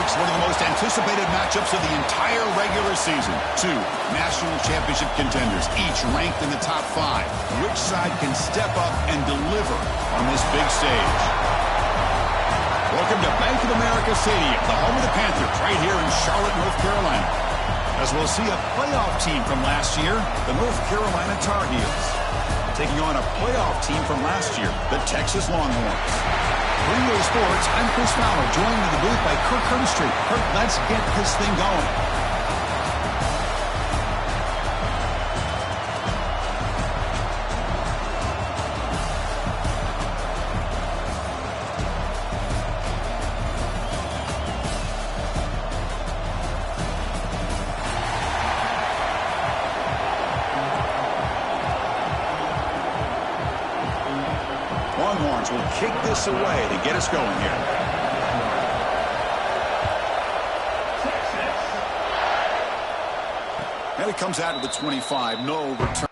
Next, one of the most anticipated matchups of the entire regular season. Two national championship contenders, each ranked in the top 5. Which side can step up and deliver on this big stage? Welcome to Bank of America Stadium, the home of the Panthers, right here in Charlotte, North Carolina. As we'll see a playoff team from last year, the North Carolina Tar Heels, taking on a playoff team from last year, the Texas Longhorns. Greenway Sports, I'm Chris Fowler, joined in the booth by Kirk Herbstreit. Kirk, let's get this thing going. Longhorns will kick this away to get us going here. And it comes out of the 25. No return.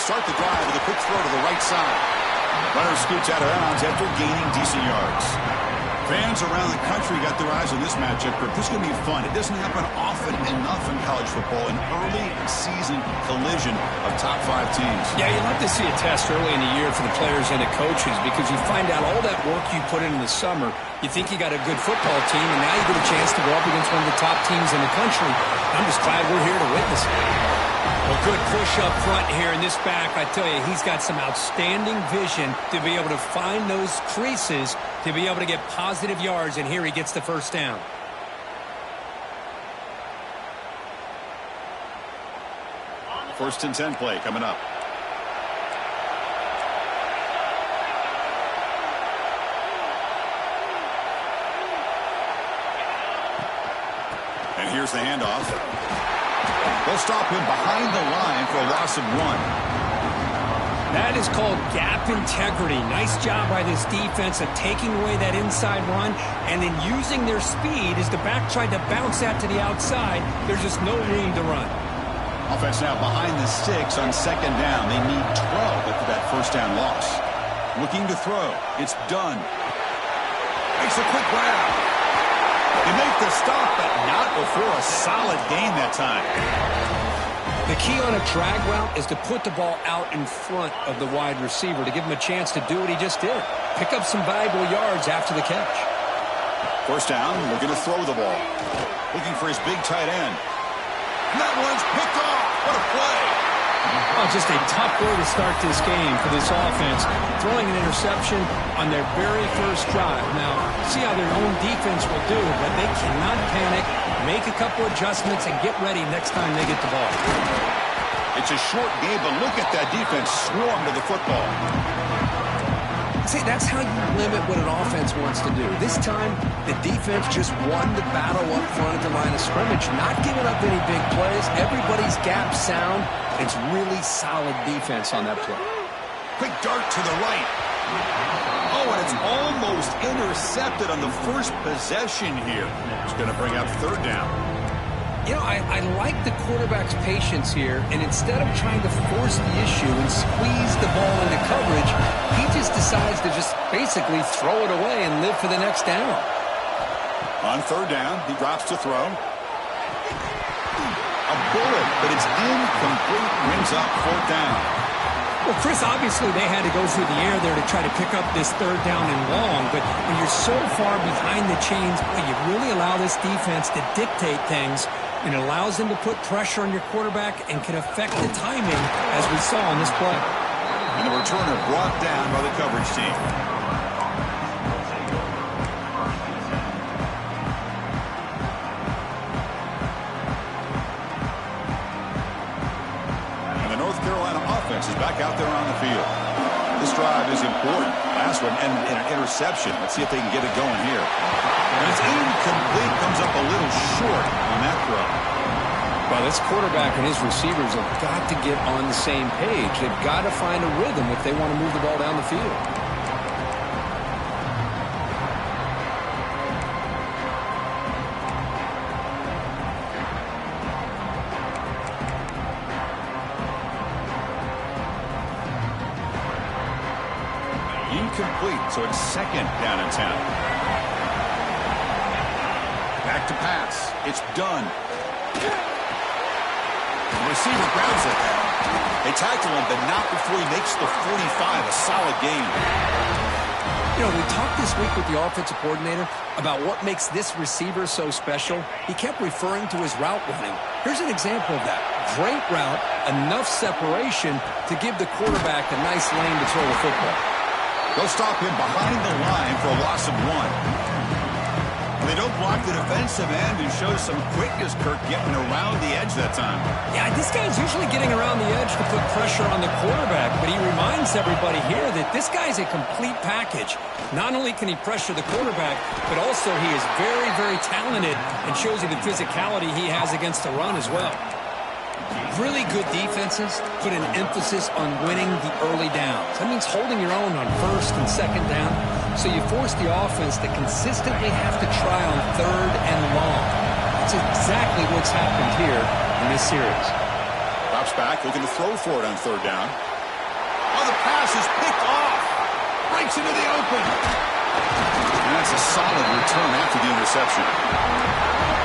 Start the drive with a quick throw to the right side. Runner scoots out of bounds after gaining decent yards. Fans around the country got their eyes on this matchup, but this is going to be fun. It doesn't happen often enough in college football, an early season collision of top 5 teams. Yeah, you'd love to see a test early in the year for the players and the coaches because you find out all that work you put in the summer. You think you got a good football team, and now you get a chance to go up against one of the top teams in the country. I'm just glad we're here to witness it. A good push up front here in this back. I tell you, he's got some outstanding vision to be able to find those creases, to be able to get positive yards, and here he gets the first down. First and 10 play coming up. And here's the handoff. They'll stop him behind the line for a loss of 1. That is called gap integrity. Nice job by this defense of taking away that inside run and then using their speed as the back tried to bounce that to the outside. There's just no room to run. Offense now behind the sticks on second down. They need 12 after that first down loss. Looking to throw. It's done. Makes a quick grab. They make the stop, but not before a solid gain that time. The key on a drag route is to put the ball out in front of the wide receiver to give him a chance to do what he just did. Pick up some valuable yards after the catch. First down, looking to throw the ball. Looking for his big tight end. And that one's picked off. What a play. Oh, just a tough way to start this game for this offense. Throwing an interception on their very first drive. Now, see how their own defense will do, but they cannot panic, make a couple adjustments, and get ready next time they get the ball. It's a short game, but look at that defense swarm to the football. See, that's how you limit what an offense wants to do. This time, the defense just won the battle up front at the line of scrimmage, not giving up any big plays. Everybody's gap sound. It's really solid defense on that play. Quick dart to the right. Oh, and it's almost intercepted on the first possession here. It's going to bring up third down. You know, I like the quarterback's patience here, and instead of trying to force the issue and squeeze the ball into coverage, he just decides to just basically throw it away and live for the next down. On third down, he drops to throw. A bullet, but it's incomplete, brings up fourth down. Well, Chris, obviously they had to go through the air there to try to pick up this third down and long, but when you're so far behind the chains, you really allow this defense to dictate things, and it allows them to put pressure on your quarterback and can affect the timing, as we saw on this play. And the returner brought down by the coverage team. Is back out there on the field. This drive is important. Last one and an interception. Let's see if they can get it going here. And it's incomplete. Comes up a little short on that throw. Well, this quarterback and his receivers have got to get on the same page. They've got to find a rhythm if they want to move the ball down the field. incomplete, so it's 2nd down and 10. Back to pass. It's done. The receiver grabs it. They tackle him, but not before he makes the 45. A solid gain. You know, we talked this week with the offensive coordinator about what makes this receiver so special. He kept referring to his route running. Here's an example of that. Great route, enough separation to give the quarterback a nice lane to throw the football. They'll stop him behind the line for a loss of 1. They don't block the defensive end and show some quickness, Kirk, getting around the edge that time. Yeah, this guy's usually getting around the edge to put pressure on the quarterback, but he reminds everybody here that this guy's a complete package. Not only can he pressure the quarterback, but also he is very, very talented and shows you the physicality he has against the run as well. Really good defenses put an emphasis on winning the early downs. That means holding your own on 1st and 2nd down. So you force the offense to consistently have to try on 3rd and long. That's exactly what's happened here in this series. Drops back, looking to throw for it on 3rd down. Oh, the pass is picked off. Breaks into the open. And that's a solid return after the interception.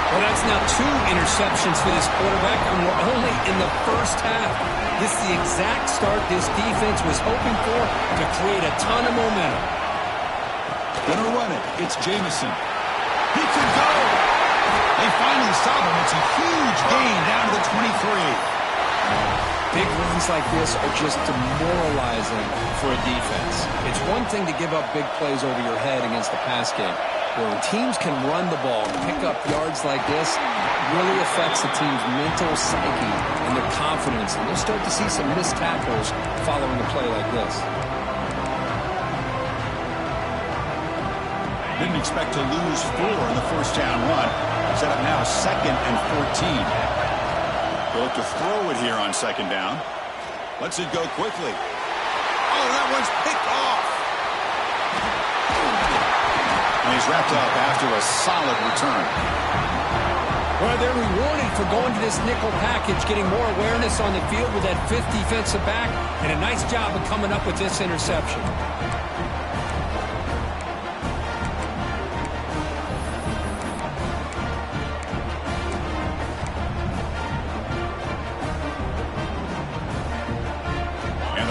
Well, that's now 2 interceptions for this quarterback, and we're only in the first half. This is the exact start this defense was hoping for to create a ton of momentum. Gonna run it. It's Jamison. He could go. They finally stop him. It's a huge gain down to the 23. Big runs like this are just demoralizing for a defense. It's one thing to give up big plays over your head against the pass game. But when teams can run the ball and pick up yards like this, it really affects the team's mental psyche and their confidence. And you'll start to see some missed tackles following a play like this. Didn't expect to lose 4 in the first down run. Set up now 2nd and 14. They'll look to throw it here on 2nd down. Lets it go quickly. Oh, that one's picked off. And he's wrapped up after a solid return. Well, they're rewarded for going to this nickel package, getting more awareness on the field with that 5th defensive back, and a nice job of coming up with this interception.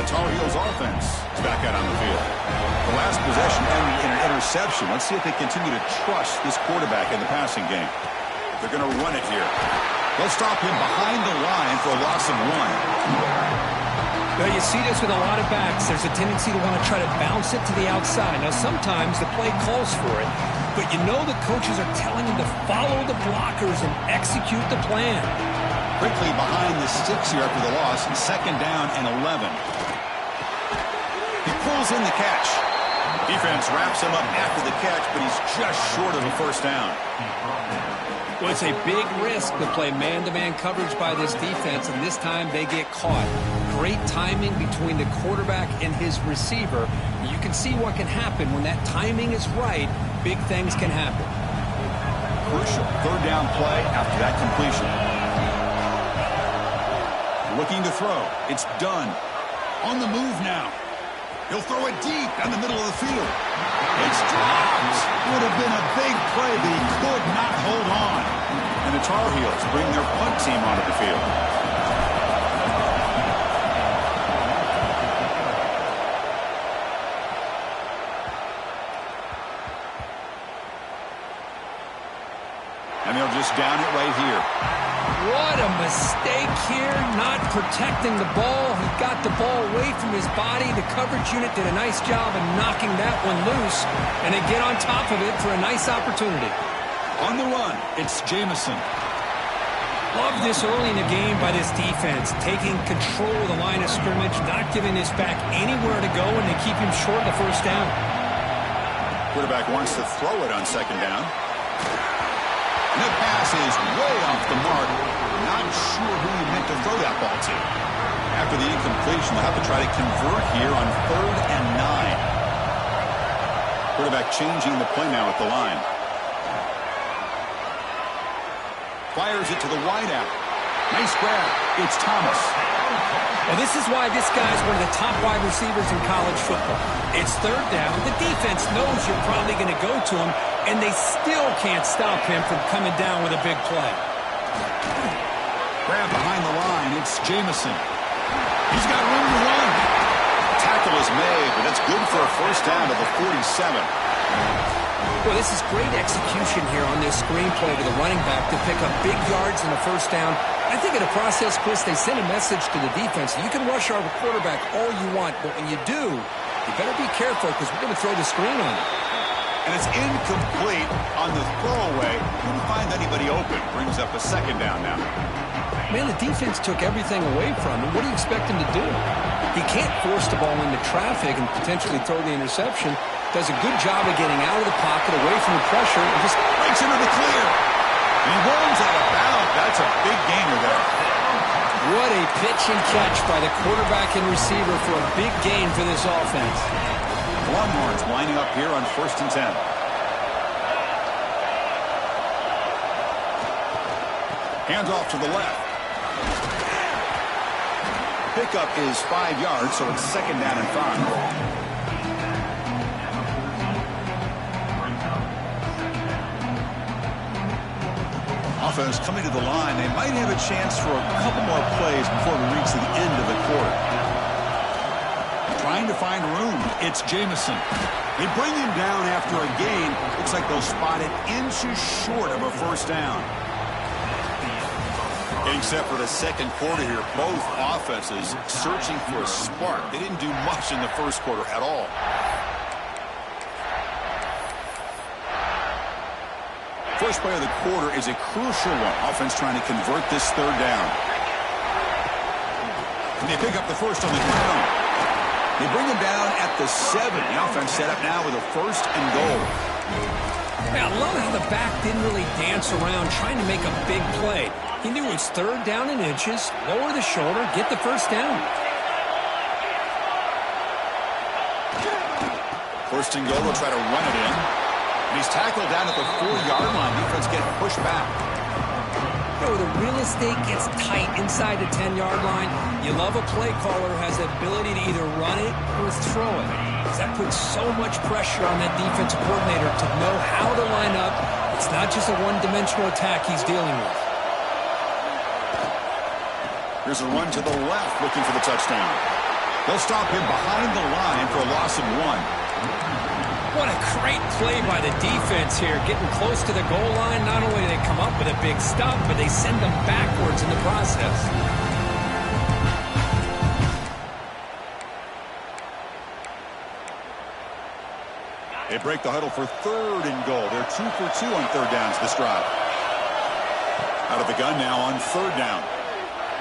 Tar Heels offense is back out on the field. The last possession ended in an interception. Let's see if they continue to trust this quarterback in the passing game. They're going to run it here. They'll stop him behind the line for a loss of 1. Well, you see this with a lot of backs. There's a tendency to want to try to bounce it to the outside. Now, sometimes the play calls for it, but you know the coaches are telling them to follow the blockers and execute the plan. Quickly behind the sticks here after the loss, 2nd down and 11. He pulls in the catch. Defense wraps him up after the catch, but he's just short of a 1st down. Well, it's a big risk to play man-to-man coverage by this defense, and this time they get caught. Great timing between the quarterback and his receiver. You can see what can happen when that timing is right. Big things can happen. Crucial 3rd down play after that completion. Looking to throw. It's done. On the move now. He'll throw it deep down the middle of the field. It's dropped. Would have been a big play, but he could not hold on. And the Tar Heels bring their punt team onto the field. And they'll just down it right here. What a mistake here, not protecting the ball. He got the ball away from his body. The coverage unit did a nice job of knocking that one loose, and they get on top of it for a nice opportunity. On the run, it's Jamison. Love this early in the game by this defense, taking control of the line of scrimmage, not giving this back anywhere to go, and they keep him short of the 1st down. Quarterback wants to throw it on 2nd down. And the pass is way off the mark. Not sure who he meant to throw that ball to. After the incompletion, they'll have to try to convert here on 3rd and 9. Quarterback changing the play now at the line. Fires it to the wideout. Nice grab. It's Thomas. Well, this is why this guy's one of the top wide receivers in college football. It's third down. The defense knows you're probably going to go to him, and they still can't stop him from coming down with a big play. Grab behind the line. It's Jamison. He's got room to run. Tackle is made, but that's good for a first down to the 47. Well, this is great execution here on this screenplay to the running back to pick up big yards in the first down. I think in the process, Chris, they send a message to the defense. You can rush our quarterback all you want, but when you do, you better be careful because we're going to throw the screen on it. And it's incomplete on the throwaway. Couldn't find anybody open. Brings up a second down now. Man, the defense took everything away from him. What do you expect him to do? He can't force the ball into traffic and potentially throw the interception. Does a good job of getting out of the pocket, away from the pressure, and just breaks into the clear. And he rolls out of bounds. That's a big gainer there. What a pitch and catch by the quarterback and receiver for a big gain for this offense. Longhorns lining up here on 1st and 10. Hands off to the left. Pickup is 5 yards, so it's second down and 5. Offense coming to the line. They might have a chance for a couple more plays before we reach the end of the quarter. Trying to find room. It's Jamison. They bring him down after a gain. Looks like they'll spot it inches short of a first down. Getting set for the second quarter here. Both offenses searching for a spark. They didn't do much in the first quarter at all. First play of the quarter is a crucial one. Offense trying to convert this third down. And they pick up the first on the ground. They bring him down at the 7. The offense set up now with a first and goal. Man, I love how the back didn't really dance around trying to make a big play. He knew it's third down in inches, lower the shoulder, get the first down. First and goal, they'll try to run it in. And he's tackled down at the 4-yard line. Defense getting pushed back. You know, the real estate gets tight inside the 10-yard line. You love a play caller who has the ability to either run it or throw it. Because that puts so much pressure on that defensive coordinator to know how to line up. It's not just a one-dimensional attack he's dealing with. Here's a run to the left looking for the touchdown. They'll stop him behind the line for a loss of 1. What a great play by the defense here. Getting close to the goal line, not only do they come up with a big stop, but they send them backwards in the process. They break the huddle for third and goal. They're 2 for 2 on third downs this drive. Out of the gun now on third down.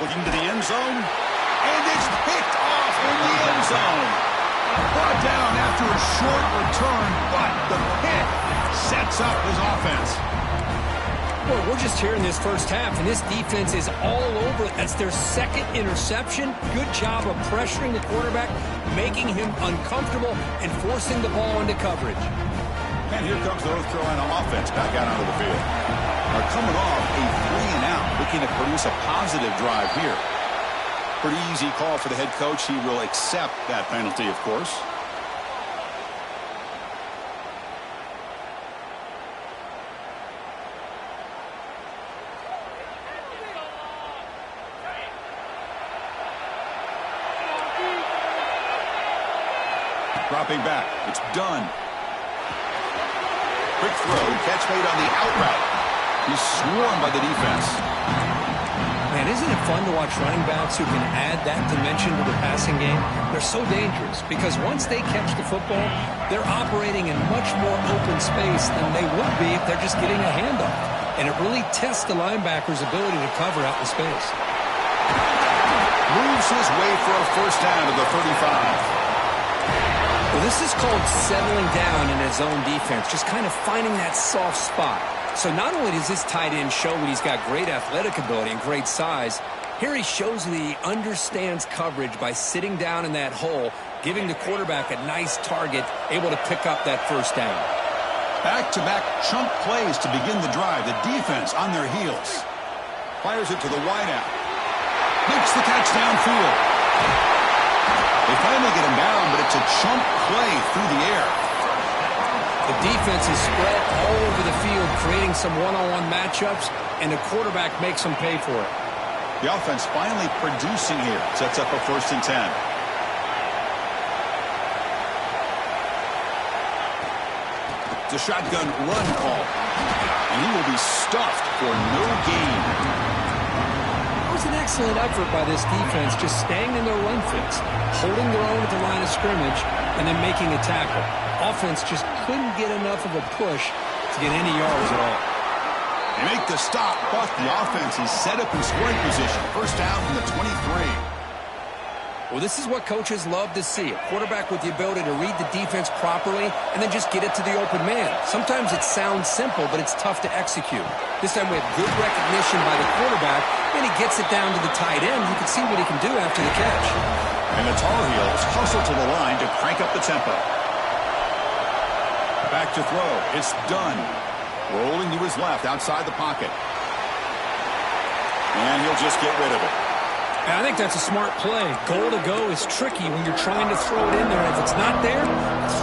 Looking to the end zone. And it's picked off in the end zone. Brought down after a short return, but the pick sets up his offense. Well, we're just here in this first half, and this defense is all over. That's their second interception. Good job of pressuring the quarterback, making him uncomfortable, and forcing the ball into coverage. And here comes the North Carolina offense back out onto the field. They're coming off a 3-and-out, looking to produce a positive drive here. Pretty easy call for the head coach. He will accept that penalty, of course. Dropping back. It's done. Quick throw. Catch made on the out route. He's swarmed by the defense. Man, isn't it fun to watch running backs who can add that dimension to the passing game? They're so dangerous because once they catch the football, they're operating in much more open space than they would be if they're just getting a handoff. And it really tests the linebacker's ability to cover out in space. Moves his way for a first down to the 35. Well, this is called settling down in his own defense, just kind of finding that soft spot. So not only does this tight end show that he's got great athletic ability and great size, here he shows that he understands coverage by sitting down in that hole, giving the quarterback a nice target, able to pick up that first down. Back-to-back chunk plays to begin the drive. The defense on their heels. Fires it to the wideout. Makes the catch downfield. They finally get him down, but it's a chunk play through the air. The defense is spread all over the field, creating some one-on-one matchups, and the quarterback makes them pay for it. The offense finally producing here. Sets up a 1st and 10. It's a shotgun run call. And he will be stuffed for no gain. It was an excellent effort by this defense, just staying in their run fits, holding their own at the line of scrimmage, and then making a tackle. Offense just couldn't get enough of a push to get any yards at all. They make the stop, but the offense is set up in scoring position. 1st down from the 23. Well, this is what coaches love to see. A quarterback with the ability to read the defense properly and then just get it to the open man. Sometimes it sounds simple, but it's tough to execute. This time we have good recognition by the quarterback, and he gets it down to the tight end. You can see what he can do after the catch. And the Tar Heels hustle to the line to crank up the tempo. Back to throw. It's done. Rolling to his left outside the pocket. And he'll just get rid of it. And I think that's a smart play. Goal to go is tricky when you're trying to throw it in there. If it's not there,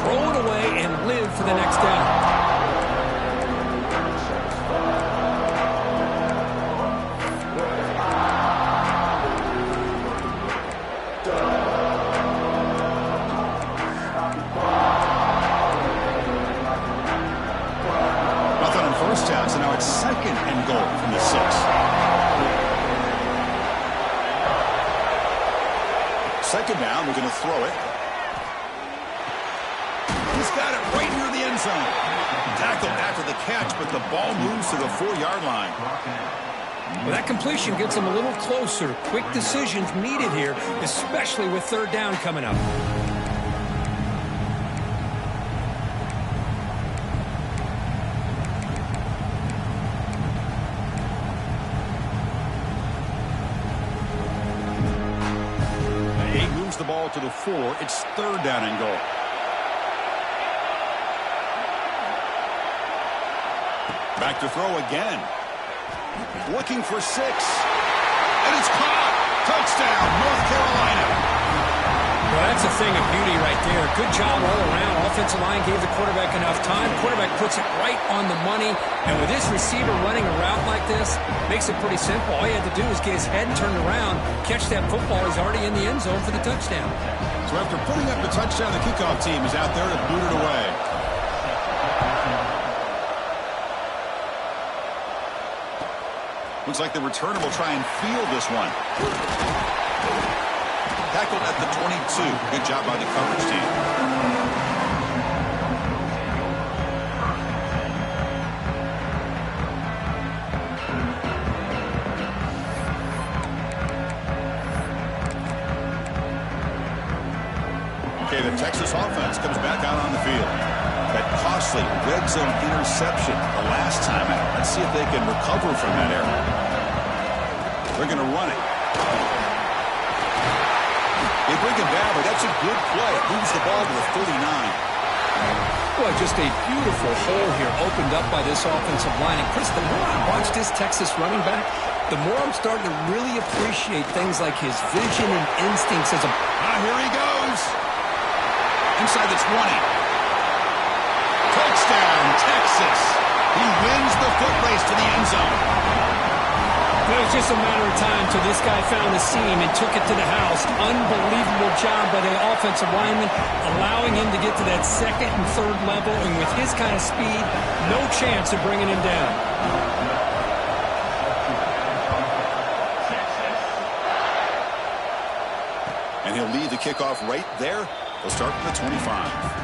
throw it away and live for the next down. Nothing on 1st down, so now it's 2nd and goal from the 6. 2nd down, we're going to throw it. He's got it right near the end zone. Tackled after the catch, but the ball moves to the 4-yard line. Well, that completion gets him a little closer. Quick decisions needed here, especially with 3rd down coming up. The ball to the 4. It's 3rd down and goal. Back to throw again. Looking for 6. And it's caught. Touchdown, North Carolina. Well, that's a thing of beauty right there. Good job all around. Offensive line gave the quarterback enough time. Quarterback puts it right on the money. And with this receiver running a route like this, makes it pretty simple. All you had to do is get his head turned around, catch that football. He's already in the end zone for the touchdown. So after putting up the touchdown, the kickoff team is out there to boot it away. Looks like the returner will try and field this one. Tackled at the 22. Good job by the coverage team. Okay, the Texas offense comes back out on the field. That costly red zone interception the last time out. Let's see if they can recover from that error. They're going to run it. They bring him down, but that's a good play. Moves the ball to the 39. Boy, just a beautiful hole here opened up by this offensive line. And Chris, the more I watch this Texas running back, the more I'm starting to really appreciate things like his vision and instincts as a... Here he goes. Inside the 20. Touchdown, Texas. He wins the foot race to the end zone. It was just a matter of time till this guy found a seam and took it to the house. Unbelievable job by the offensive lineman, allowing him to get to that 2nd and 3rd level. And with his kind of speed, no chance of bringing him down. And he'll lead the kickoff right there. They'll start from the 25.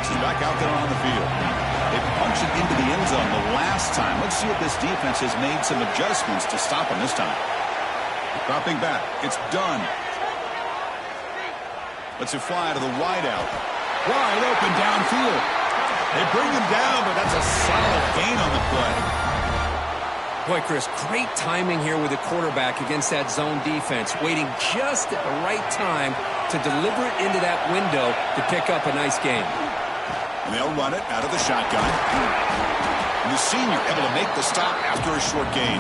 Is back out there on the field. They punched it into the end zone the last time. Let's see if this defense has made some adjustments to stop him this time. Dropping back. It's done. Lets it fly to the wideout. Wide open downfield. They bring him down, but that's a solid gain on the play. Boy, Chris, great timing here with the quarterback against that zone defense, waiting just at the right time to deliver it into that window to pick up a nice gain. And they'll run it out of the shotgun. And the senior able to make the stop after a short gain.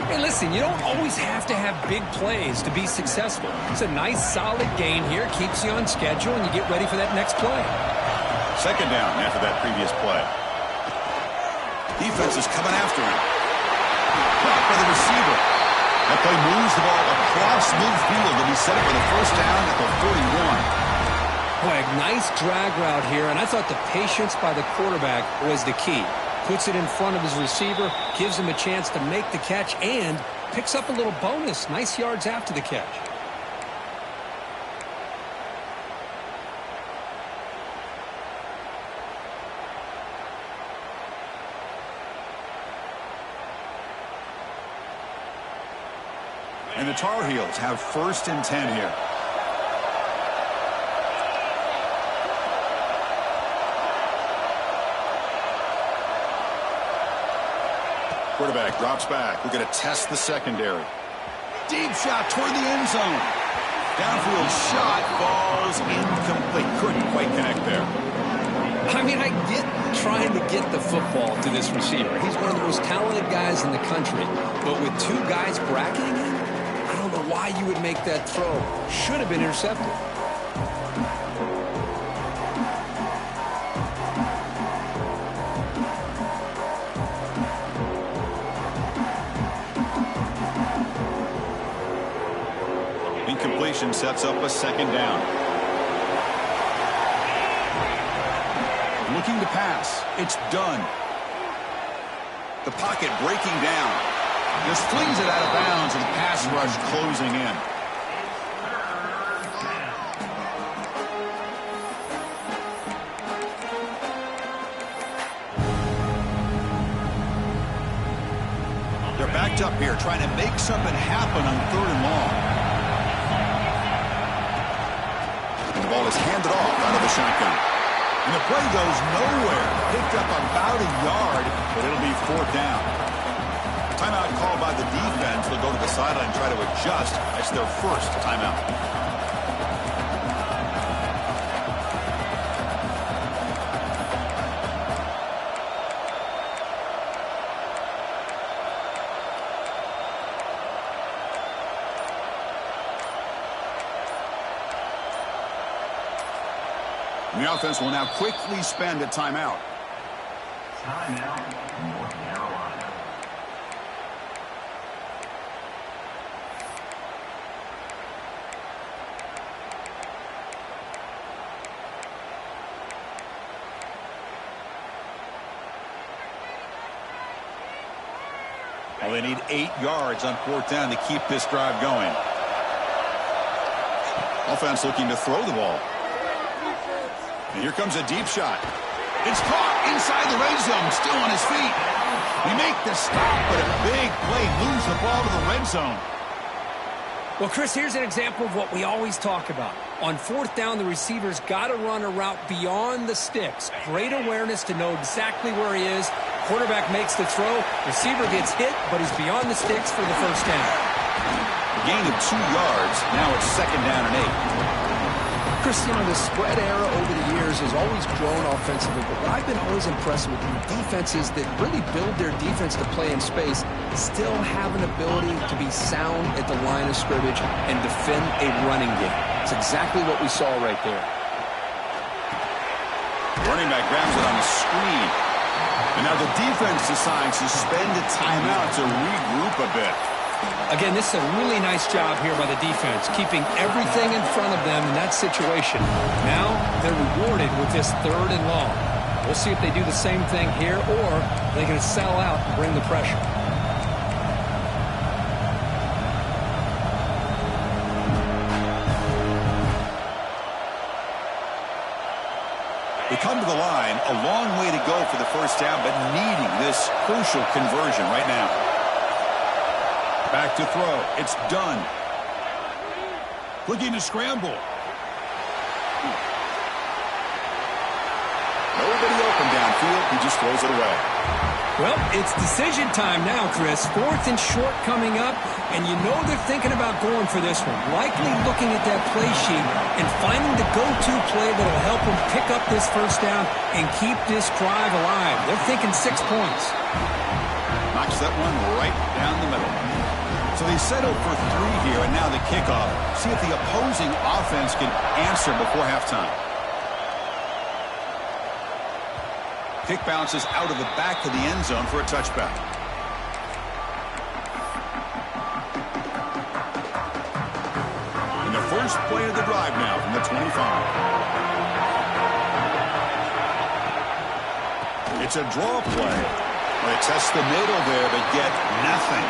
Hey, listen, you don't always have to have big plays to be successful. It's a nice, solid gain here, keeps you on schedule, and you get ready for that next play. Second down after that previous play. Defense is coming after him. Blocked by the receiver. That play moves the ball across midfield to be set up for the first down at the 41. Boy, a nice drag route here, and I thought the patience by the quarterback was the key. Puts it in front of his receiver, gives him a chance to make the catch, and picks up a little bonus. Nice yards after the catch. And the Tar Heels have 1st and 10 here. Quarterback drops back. We're going to test the secondary. Deep shot toward the end zone. Downfield shot falls incomplete. Couldn't quite connect there. I mean, I get trying to get the football to this receiver. He's one of the most talented guys in the country. But with 2 guys bracketing him, I don't know why you would make that throw. Should have been intercepted. Incompletion sets up a second down. Looking to pass. It's done. The pocket breaking down. Just flings it out of bounds, and the pass rush closing in. They're backed up here, trying to make something happen on 3rd and long. And the ball is handed off out of the shotgun. And the play goes nowhere. Picked up about a yard, but it'll be 4th down. Timeout called by the defense. They'll go to the sideline and try to adjust. That's their first timeout. And the offense will now quickly spend a timeout. Timeout, North Carolina. Well, they need 8 yards on 4th down to keep this drive going. Offense looking to throw the ball. And here comes a deep shot. It's caught inside the red zone, still on his feet. We make the stop, but a big play, lose the ball to the red zone. Well, Chris, here's an example of what we always talk about. On 4th down, the receiver's got to run a route beyond the sticks. Great awareness to know exactly where he is. Quarterback makes the throw. Receiver gets hit, but he's beyond the sticks for the first down. Gain of 2 yards. Now it's 2nd down and 8. Chris, you know, the spread era over the years has always grown offensively, but what I've been always impressed with the defenses that really build their defense to play in space still have an ability to be sound at the line of scrimmage and defend a running game. It's exactly what we saw right there. Running back grabs it on the screen. And now the defense decides to spend a timeout to regroup a bit. Again, this is a really nice job here by the defense, keeping everything in front of them in that situation. Now they're rewarded with this 3rd and long. We'll see if they do the same thing here, or they're going to sell out and bring the pressure. They come to the line, a long way to go for the first down, but needing this crucial conversion right now. Back to throw. It's done. Looking to scramble. Nobody open downfield. He just throws it away. Well, it's decision time now, Chris. 4th and short coming up, and you know they're thinking about going for this one. Likely looking at that play sheet and finding the go-to play that will help them pick up this first down and keep this drive alive. They're thinking 6 points. Knocks that one right down the middle. So they settle for 3 here, and now the kickoff. See if the opposing offense can answer before halftime. Kick bounces out of the back of the end zone for a touchback. And the first play of the drive now from the 25. It's a draw play. They test the middle there, but get nothing.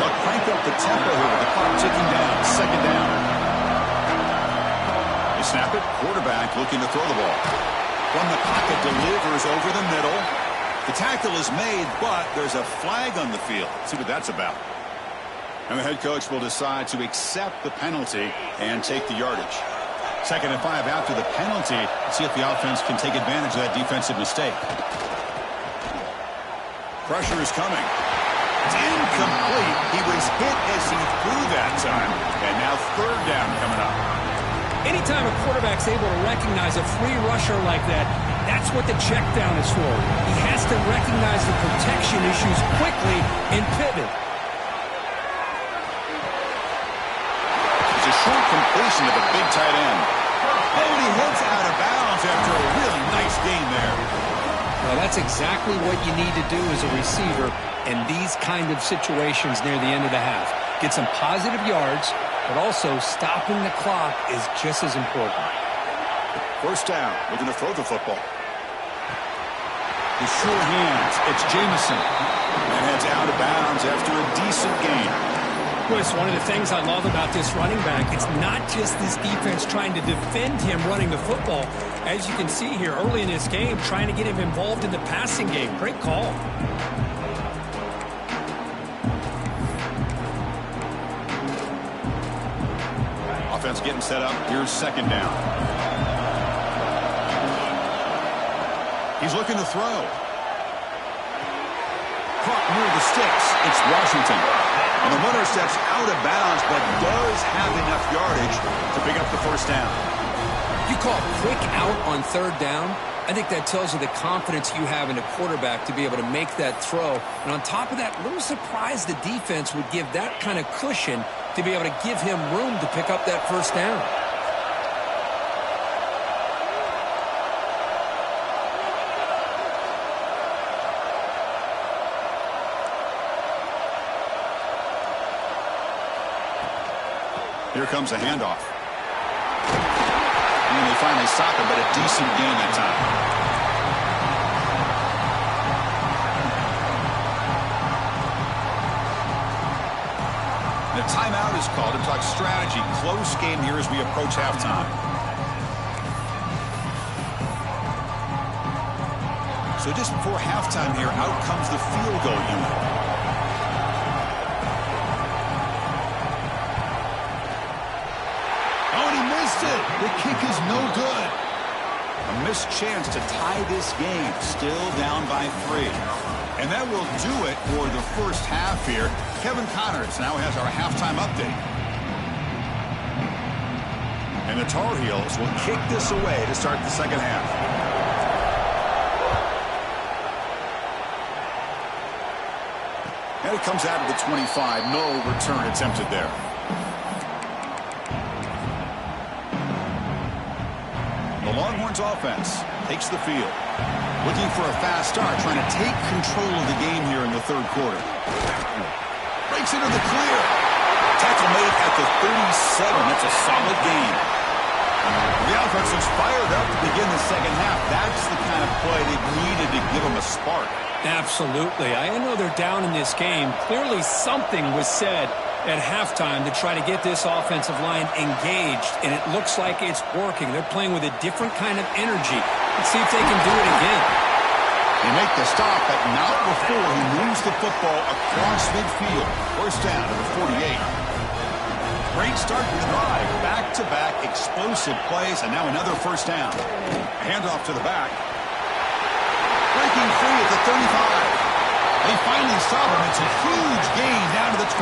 They'll crank up the tempo here with the clock ticking down. 2nd down. They snap it. Quarterback looking to throw the ball. From the pocket, delivers over the middle. The tackle is made, but there's a flag on the field. Let's see what that's about. And the head coach will decide to accept the penalty and take the yardage. 2nd and 5 after the penalty. Let's see if the offense can take advantage of that defensive mistake. Pressure is coming. It's incomplete. He was hit as he threw that time. And now 3rd down coming up. Anytime a quarterback's able to recognize a free rusher like that, that's what the check down is for. He has to recognize the protection issues quickly and pivot. It's a short completion to the big tight end. And he hits out of bounds after a really nice game there. Well, that's exactly what you need to do as a receiver in these kind of situations near the end of the half. Get some positive yards, but also stopping the clock is just as important. 1st down. Looking to throw the football. The sure hands. It's Jamison. And heads out of bounds after a decent game. Chris, one of the things I love about this running back, it's not just this defense trying to defend him running the football. As you can see here early in this game, trying to get him involved in the passing game. Great call. Offense getting set up. Here's 2nd down. He's looking to throw. Caught near the sticks. It's Washington. And the runner steps out of bounds, but does have enough yardage to pick up the 1st down. You call quick out on 3rd down. I think that tells you the confidence you have in a quarterback to be able to make that throw. And on top of that, a little surprised the defense would give that kind of cushion to be able to give him room to pick up that 1st down. Here comes a handoff. And they finally stop it, but a decent gain that time. The timeout is called to talk strategy. Close game here as we approach halftime. So just before halftime here, out comes the field goal unit. Oh, and he missed it. The kick is no good. A missed chance to tie this game. Still down by 3. And that will do it for the first half here. Kevin Connors now has our halftime update. And the Tar Heels will kick this away to start the 2nd half. And it comes out of the 25. No return attempted there. The Longhorns offense takes the field. Looking for a fast start, trying to take control of the game here in the 3rd quarter. Breaks into the clear. Tackle made at the 37. That's a solid game. The offense is fired up to begin the 2nd half. That's the kind of play they needed to give them a spark. Absolutely. I know they're down in this game. Clearly something was said at halftime to try to get this offensive line engaged, and it looks like it's working. They're playing with a different kind of energy. Let's see if they can do it again. They make the stop, but not before he moves the football across midfield. 1st down to the 48. Great start to the drive. Back-to-back explosive plays, and now another 1st down. Handoff to the back. the 35. They finally stop him. It's a huge gain down to the 23.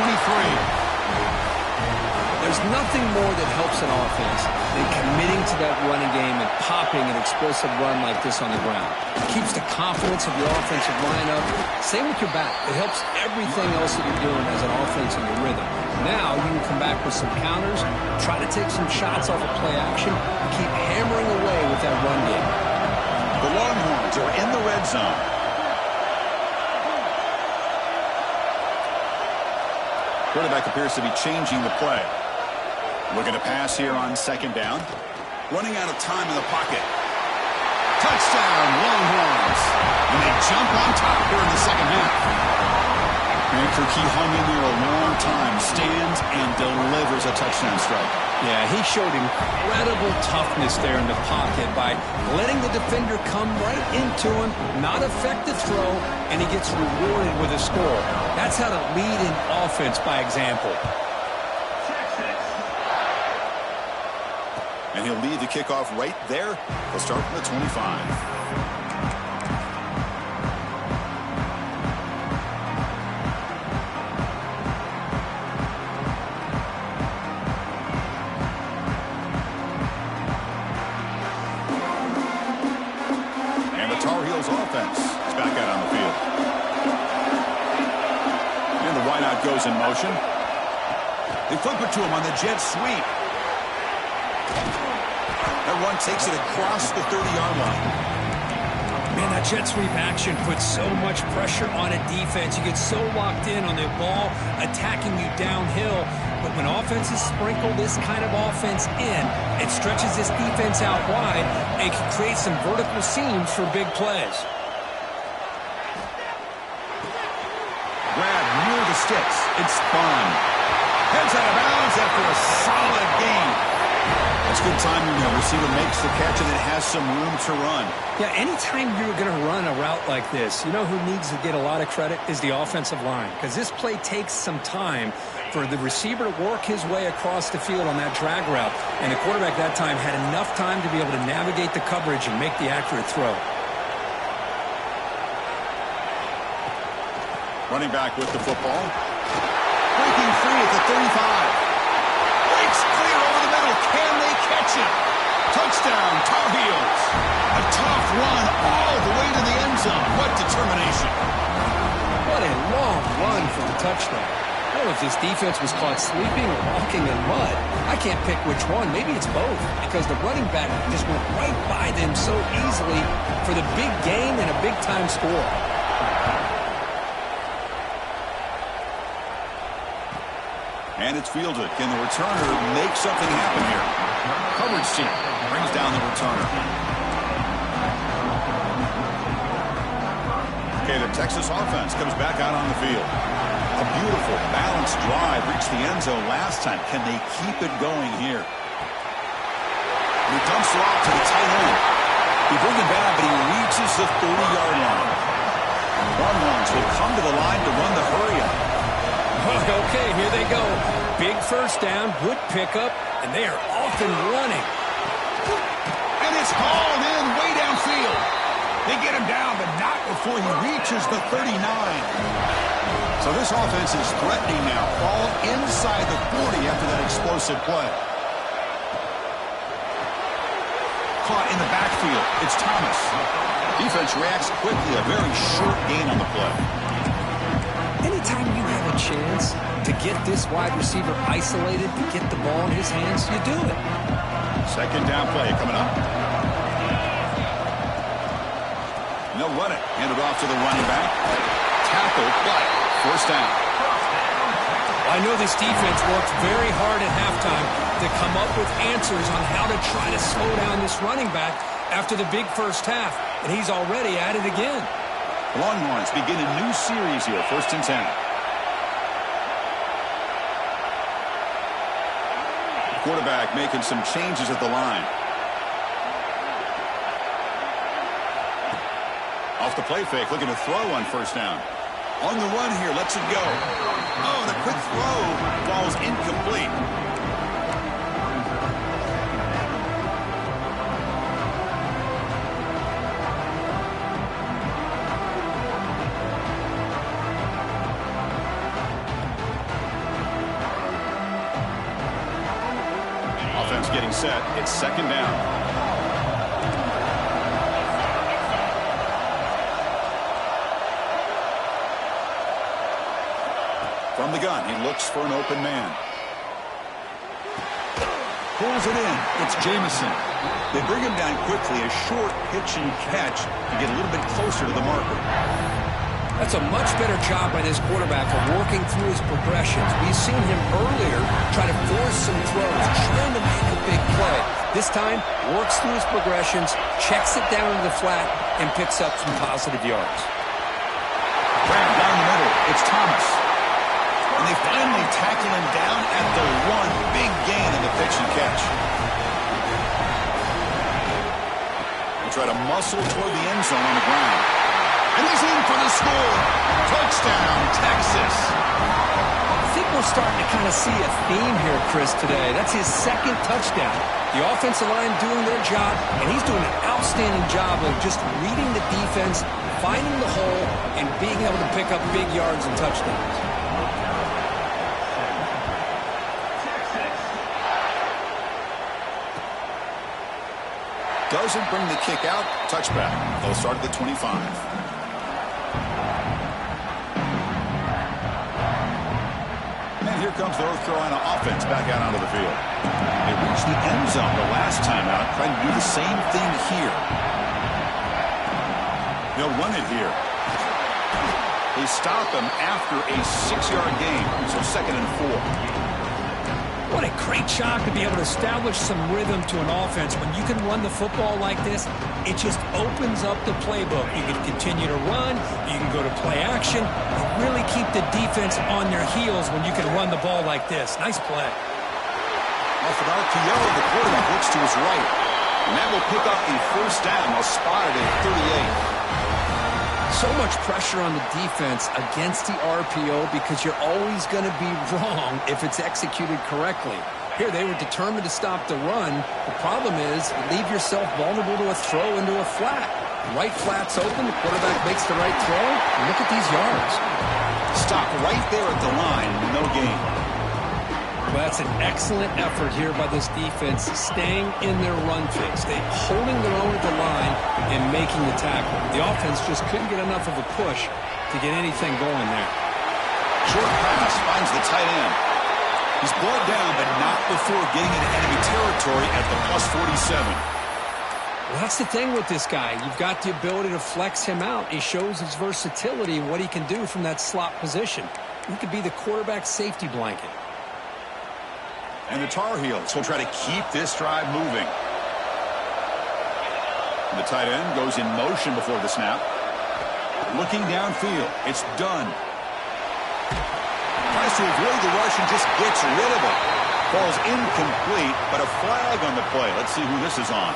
There's nothing more that helps an offense than committing to that running game and popping an explosive run like this on the ground. It keeps the confidence of your offensive line up. Same with your back. It helps everything else that you're doing as an offense in your rhythm. Now you can come back with some counters, try to take some shots off of play action, and keep hammering away with that run game. The Longhorns are in the red zone. Quarterback appears to be changing the play. Looking to pass here on second down. Running out of time in the pocket. Touchdown, Longhorns. And they jump on top here in the second half. Kirk, he hung in there a long time, stands and delivers a touchdown strike. Yeah, he showed incredible toughness there in the pocket by letting the defender come right into him, not affect the throw, and he gets rewarded with a score. That's how to lead an offense by example. And he'll lead the kickoff right there. He'll start from the 25. Offense is back out on the field. And the wideout goes in motion. They flip it to him on the jet sweep. That run takes it across the 30-yard line. Man, that jet sweep action puts so much pressure on a defense. You get so locked in on the ball attacking you downhill. But when offenses sprinkle this kind of offense in, it stretches this defense out wide and can create some vertical seams for big plays. Grab near the sticks. It's spun. Heads out of bounds after a solid gain. That's good timing. The receiver makes the catch and it has some room to run. Yeah, anytime you're going to run a route like this, you know who needs to get a lot of credit is the offensive line. Because this play takes some time for the receiver to work his way across the field on that drag route. And the quarterback that time had enough time to be able to navigate the coverage and make the accurate throw. Running back with the football. Breaking free at the 35. Breaks clear over the middle. Can they catch it? Touchdown, Tar Heels. A tough run all the way to the end zone. What determination. What a long run for the touchdown. I don't know if this defense was caught sleeping or walking in mud. I can't pick which one. Maybe it's both because the running back just went right by them so easily for the big gain and a big-time score. And it's fielded. Can the returner make something happen here? Coverage team brings down the returner. Okay, the Texas offense comes back out on the field. A beautiful, balanced drive reached the end zone last time. Can they keep it going here? And he dumps it off to the tight end. He brings it back, but he reaches the 30-yard line. Longhorns will come to the line to run the hurry-up. Okay, here they go. Big first down, good pickup, and they are off and running. And it's hauled in way downfield. They get him down, but not before he reaches the 39. So this offense is threatening now. Ball inside the 40 after that explosive play. Caught in the backfield. It's Thomas. Defense reacts quickly. A very short gain on the play. Anytime you have a chance to get this wide receiver isolated, to get the ball in his hands, you do it. Second down play coming up. And they'll run it. Hand it off to the running back. Tackled, but first down. I know this defense worked very hard at halftime to come up with answers on how to try to slow down this running back after the big first half, and he's already at it again. The Longhorns begin a new series here, 1st and 10. The quarterback making some changes at the line. Off the play fake, looking to throw on first down. On the run here, lets it go. Oh, the quick throw falls incomplete. set. It's second down. From the gun, he looks for an open man. Pulls it in. It's Jamison. They bring him down quickly. A short pitch and catch to get a little bit closer to the marker. That's a much better job by this quarterback of working through his progressions. We've seen him earlier try to force some throws, trying to make a big play. This time, works through his progressions, checks it down to the flat, and picks up some positive yards. Grab down the middle. It's Thomas. And they finally tackle him down at the one. Big gain in the pitch and catch. They try to muscle toward the end zone on the ground. And he's in for the score. Touchdown, Texas. I think we're starting to kind of see a theme here, Chris, today. That's his second touchdown. The offensive line doing their job, and he's doing an outstanding job of just reading the defense, finding the hole, and being able to pick up big yards and touchdowns. Doesn't bring the kick out. Touchback. They'll start at the 25. And here comes the North Carolina offense back out onto the field. They reached the end zone the last time out, trying to do the same thing here. They'll run it here. They stop him after a 6-yard gain, so 2nd and 4. What a great job to be able to establish some rhythm to an offense. When you can run the football like this, it just opens up the playbook. You can continue to run, you can go to play action, and really keep the defense on their heels when you can run the ball like this. Nice play. Off an RPO, the quarterback looks to his right. And that will pick up the first down. They'll spot it at 38. So much pressure on the defense against the RPO because you're always going to be wrong if it's executed correctly. Here, they were determined to stop the run. The problem is you leave yourself vulnerable to a throw into a flat. The right flat's open. The quarterback makes the right throw. And look at these yards. Stop right there at the line. No gain. Well, that's an excellent effort here by this defense, staying in their run fix. They holding their own at the line and making the tackle. The offense just couldn't get enough of a push to get anything going there. Short pass finds the tight end. He's brought down, but not before getting into enemy territory at the +47. Well, that's the thing with this guy. You've got the ability to flex him out. He shows his versatility and what he can do from that slot position. He could be the quarterback's safety blanket. And the Tar Heels will try to keep this drive moving. The tight end goes in motion before the snap. Looking downfield. It's done. Tries to avoid the rush and just gets rid of it. Falls incomplete, but a flag on the play. Let's see who this is on.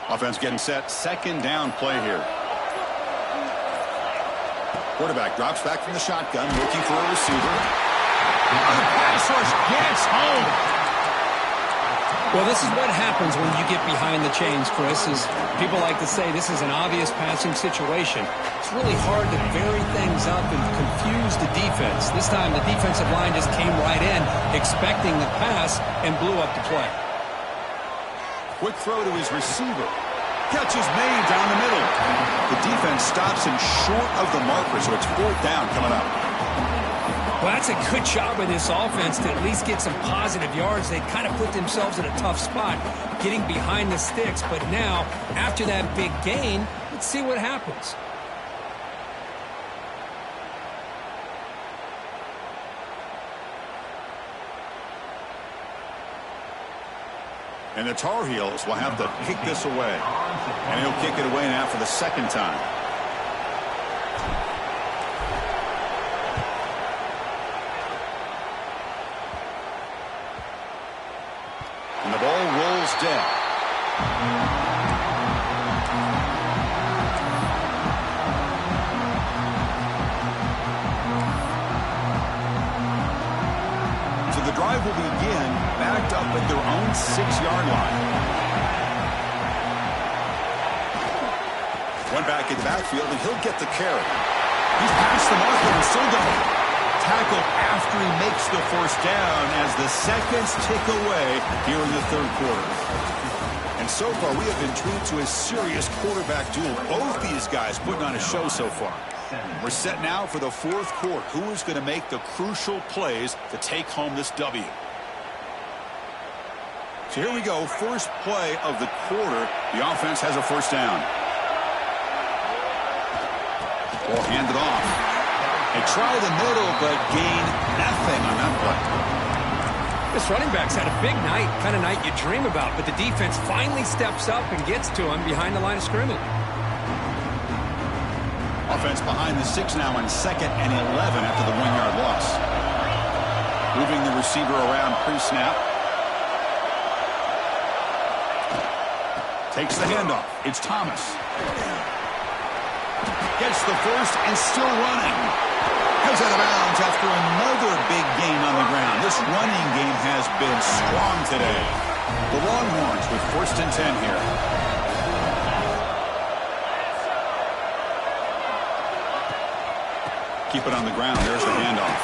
Offense getting set. 2nd down play here. Quarterback drops back from the shotgun, looking for a receiver. The pass rush gets home. Well, this is what happens when you get behind the chains, Chris. Is people like to say this is an obvious passing situation. It's really hard to vary things up and confuse the defense. This time the defensive line just came right in, expecting the pass, and blew up the play. Quick throw to his receiver. Catch is made down the middle. The defense stops him short of the marker, so it's 4th down coming up. Well, that's a good job by this offense to at least get some positive yards. They kind of put themselves in a tough spot, getting behind the sticks. But now, after that big gain, let's see what happens. And the Tar Heels will have to kick this away. And he'll kick it away now for the 2nd time. And the ball rolls dead. So the drive will begin own 6-yard line. One back in the backfield, and he'll get the carry. He's past the marker and still going. Tackle after he makes the first down as the seconds tick away here in the third quarter. And so far, we have been treated to a serious quarterback duel. Both these guys putting on a show so far. We're set now for the fourth quarter. Who is going to make the crucial plays to take home this W? So here we go. First play of the quarter. The offense has a first down. Ball handed off. They try the middle, but gain nothing on that play. This running back's had a big night, kind of night you dream about, but the defense finally steps up and gets to him behind the line of scrimmage. Offense behind the 6 now on 2nd and 11 after the 1-yard loss. Moving the receiver around pre-snap. Takes the handoff. It's Thomas. Gets the first and still running. Goes out of bounds after another big gain on the ground. This running game has been strong today. The Longhorns with 1st and 10 here. Keep it on the ground. There's the handoff.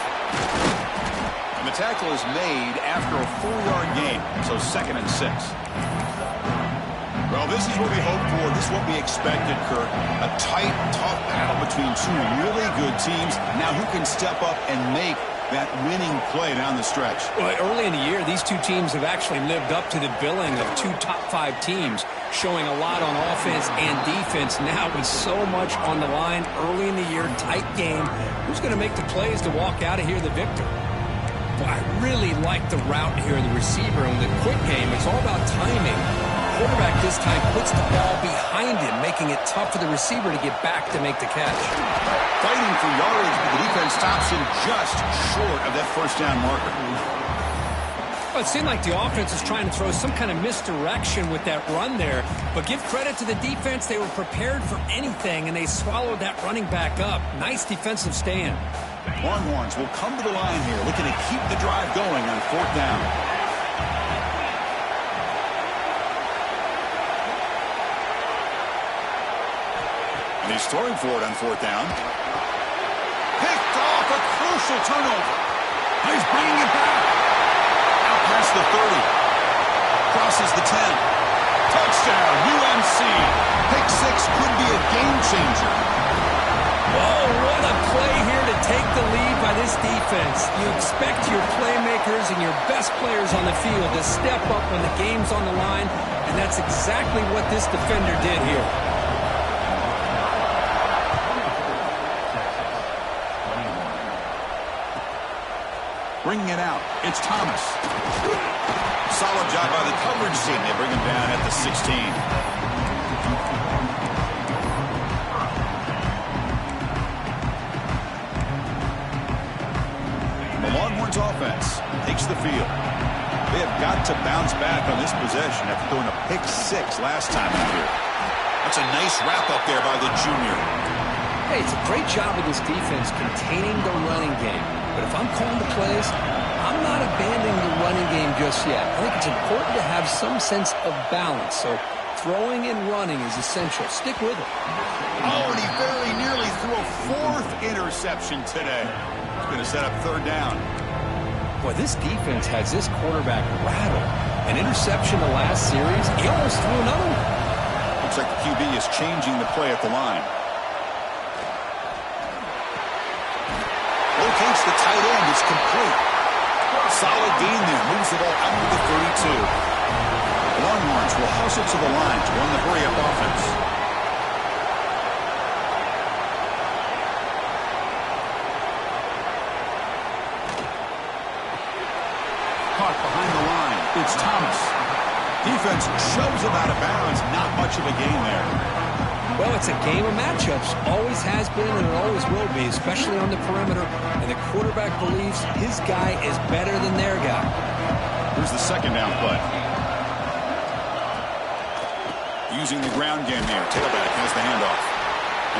And the tackle is made after a 4-yard gain. So 2nd and 6. Well, this is what we hoped for. This is what we expected, Kurt. A tight, tough battle between two really good teams. Now who can step up and make that winning play down the stretch? Well, early in the year, these two teams have actually lived up to the billing of 2 top-5 teams, showing a lot on offense and defense. Now with so much on the line early in the year, tight game. Who's going to make the plays to walk out of here the victor? Well, I really like the route here, the receiver. In the quick game, it's all about timing. Quarterback this time puts the ball behind him, making it tough for the receiver to get back to make the catch. Fighting for yardage, but the defense stops him just short of that first down marker. Well, it seemed like the offense was trying to throw some kind of misdirection with that run there. But give credit to the defense. They were prepared for anything, and they swallowed that running back up. Nice defensive stand. Longhorns will come to the line here, looking to keep the drive going on 4th down. And he's throwing for it on 4th down. Picked off, a crucial turnover. He's bringing it back. Out past the 30. Crosses the 10. Touchdown, UNC. Pick 6 could be a game changer. Whoa, what a play here to take the lead by this defense. You expect your playmakers and your best players on the field to step up when the game's on the line, and that's exactly what this defender did here. Bringing it out, it's Thomas. Solid job by the coverage team. They bring him down at the 16. The Longhorns offense takes the field. They have got to bounce back on this possession after throwing a pick 6 last time out here. That's a nice wrap-up there by the junior. Hey, it's a great job of this defense containing the running game. But if I'm calling the plays, I'm not abandoning the running game just yet. I think it's important to have some sense of balance. So throwing and running is essential. Stick with it. Oh, and he very nearly threw a 4th interception today. He's going to set up 3rd down. Boy, this defense has this quarterback rattled. An interception the last series, he almost threw another one. Looks like the QB is changing the play at the line. Locates the tight end. It's complete. Solid gain there. Moves the ball out of the 32. Longhorns will hustle to the line to run the hurry-up offense. Caught behind the line. It's Thomas. Defense shoves him out of bounds. Not much of a gain there. Well, it's a game of matchups. Always has been and it always will be, especially on the perimeter. And the quarterback believes his guy is better than their guy. Here's the 2nd down play. Using the ground game here. Tailback has the handoff.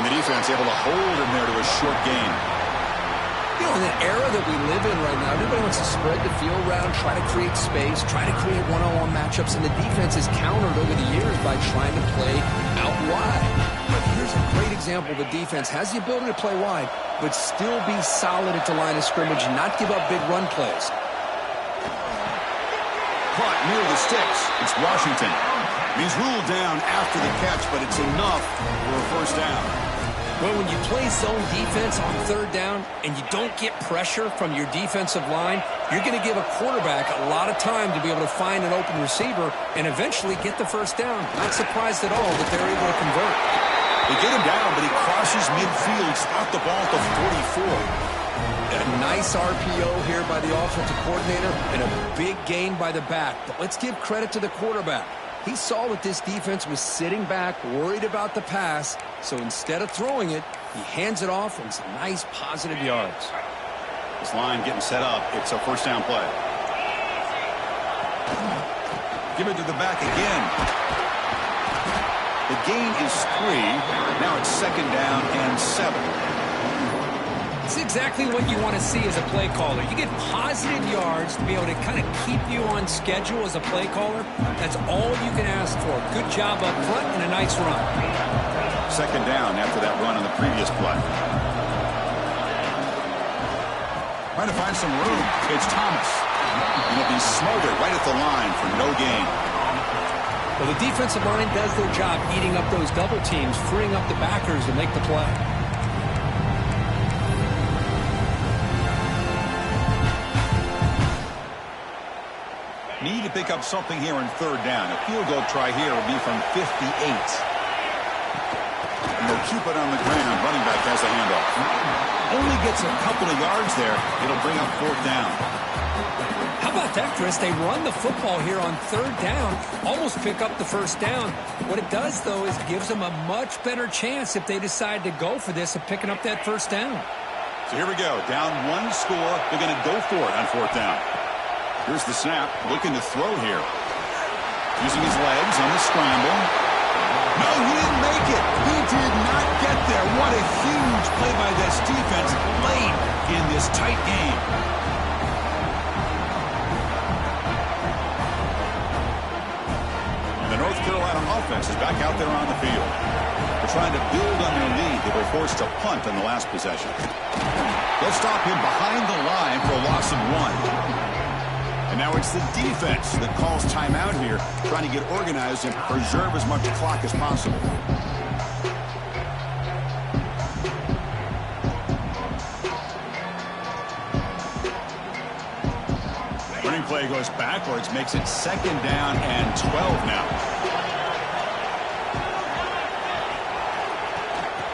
And the defense able to hold him there to a short gain. You know, in the era that we live in right now, everybody wants to spread the field around, try to create space, try to create one-on-one matchups, and the defense is countered over the years by trying to play out wide. But here's a great example. The defense has the ability to play wide, but still be solid at the line of scrimmage and not give up big run plays. Caught near the sticks. It's Washington. He's ruled down after the catch, but it's enough for a first down. Well, when you play zone defense on third down and you don't get pressure from your defensive line, you're going to give a quarterback a lot of time to be able to find an open receiver and eventually get the first down. Not surprised at all that they're able to convert. They get him down, but he crosses midfield, spot the ball at the 44. A nice RPO here by the offensive coordinator and a big gain by the back. But let's give credit to the quarterback. He saw that this defense was sitting back, worried about the pass, so instead of throwing it, he hands it off and some nice positive yards. This line getting set up. It's a first down play. Give it to the back again. The gain is 3. Now it's second down and 7. It's exactly what you want to see as a play caller. You get positive yards to be able to kind of keep you on schedule as a play caller. That's all you can ask for. Good job up front and a nice run. Second down after that run on the previous play. Trying to find some room. It's Thomas. And he'll be smothered right at the line for no gain. Well, the defensive line does their job eating up those double teams, freeing up the backers to make the play. Need to pick up something here on third down. A field goal try here will be from 58. And they'll keep it on the ground. Running back has the handoff. Only gets a couple of yards there. It'll bring up fourth down. How about that, Chris? They run the football here on third down, almost pick up the first down. What it does, though, is gives them a much better chance if they decide to go for this of picking up that first down. So here we go. Down one score. They're going to go for it on fourth down. Here's the snap, looking to throw here. Using his legs on the scramble. No, he didn't make it. He did not get there. What a huge play by this defense late in this tight game. And the North Carolina offense is back out there on the field. They're trying to build on their lead. They were forced to punt on the last possession. They'll stop him behind the line for a loss of 1. And now it's the defense that calls timeout here, trying to get organized and preserve as much clock as possible. Running play goes backwards, makes it second down and 12 now.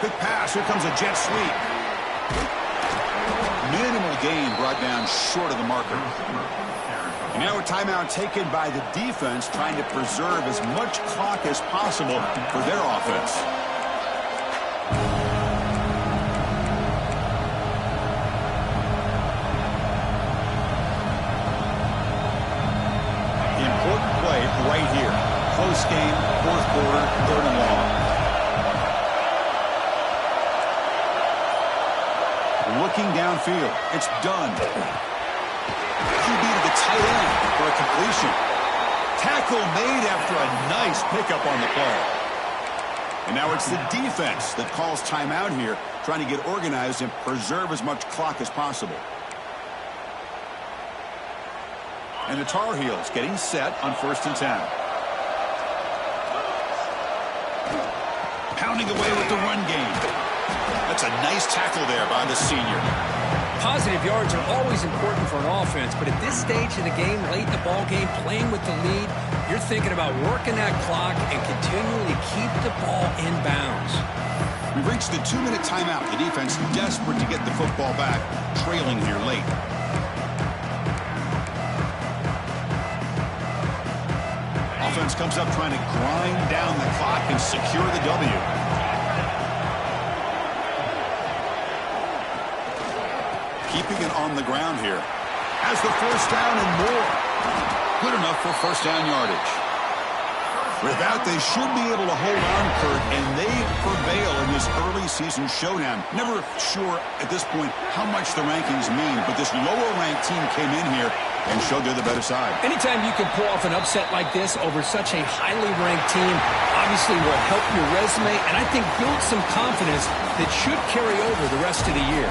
Quick pass, here comes a jet sweep. Minimal gain brought down short of the marker. And now a timeout taken by the defense, trying to preserve as much clock as possible for their offense. Important play right here. Close game, fourth quarter, third and long. Looking downfield. It's done. QB to the tight end for a completion. Tackle made after a nice pickup on the play. And now it's the defense that calls timeout here, trying to get organized and preserve as much clock as possible. And the Tar Heels getting set on 1st and 10. Pounding away with the run game. That's a nice tackle there by the senior. Positive yards are always important for an offense, but at this stage of the game, late in the ball game, playing with the lead, you're thinking about working that clock and continually keep the ball in bounds. We've reached the 2-minute timeout. The defense desperate to get the football back, trailing here late. Offense comes up trying to grind down the clock and secure the W. Keeping it on the ground here. Has the first down and more. Good enough for first down yardage. With that, they should be able to hold on, Kurt, and they prevail in this early season showdown. Never sure at this point how much the rankings mean, but this lower-ranked team came in here and showed they're the better side. Anytime you can pull off an upset like this over such a highly ranked team, obviously will help your resume, and I think build some confidence that should carry over the rest of the year.